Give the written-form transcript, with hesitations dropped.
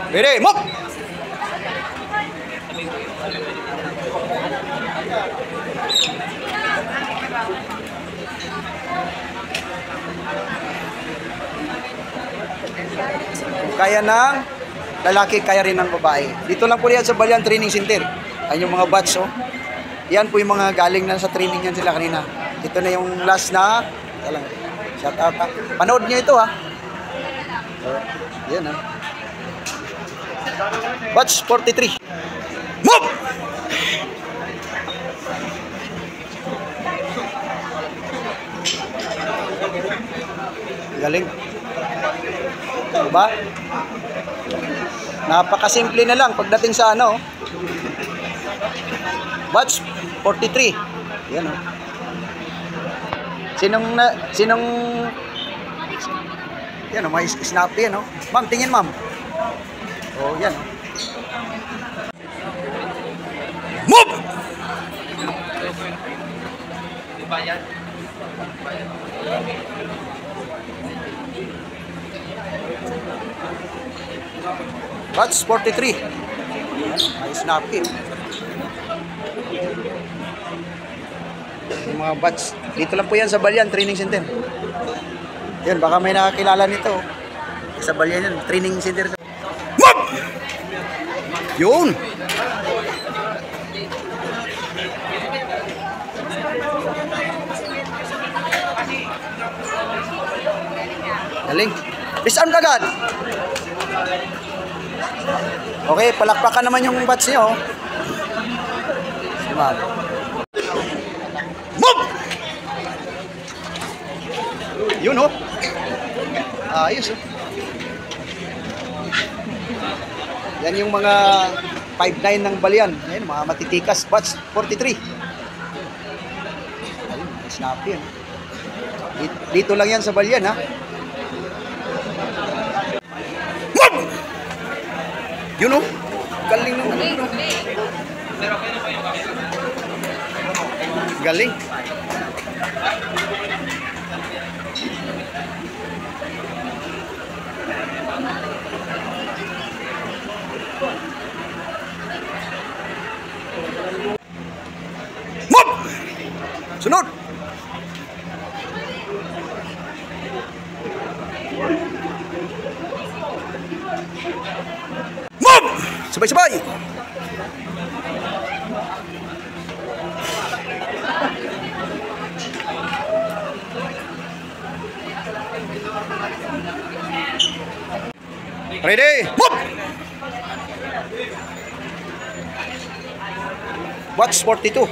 Ready, move! Kaya ng lalaki, kaya rin ng babae. Dito lang po yan sa Balian Training Center. Ayan yung mga batch, oh. Yan po yung mga galing na sa training yan sila kanina. Ito na yung last na. Shout out, ha. Panood nyo ito, ha. Yan, ha. Batch 43. Move! Galing. Diba? Napakasimple na lang pagdating sa ano. Batch 43. Yan, oh. Sinong yan, oh, may snappy yan, oh. Ma'am, tingin, ma'am. Oh, yan, oh. Move! Batch 43. May snappy. Yung mga batch. Dito lang po yan sa Balian Training Center. Yan, baka may nakakilala nito. Sa Balian yan, Training Center. Move! Yun! Galing. Disarm agad. Okay, palakpakan naman yung batch niyo. Move! Yun, oh. Ayos, oh. Yan yung mga 5'9" ng Balian. Ayan, mga matitikas. Batch 43. Ayun, snappy yan. Dito lang yan sa Balian, ha. Move! Yun, oh. Galing naman. Galing. Move! Sunod! Move! Sabay-sabay! Ready? Move! Watch 42.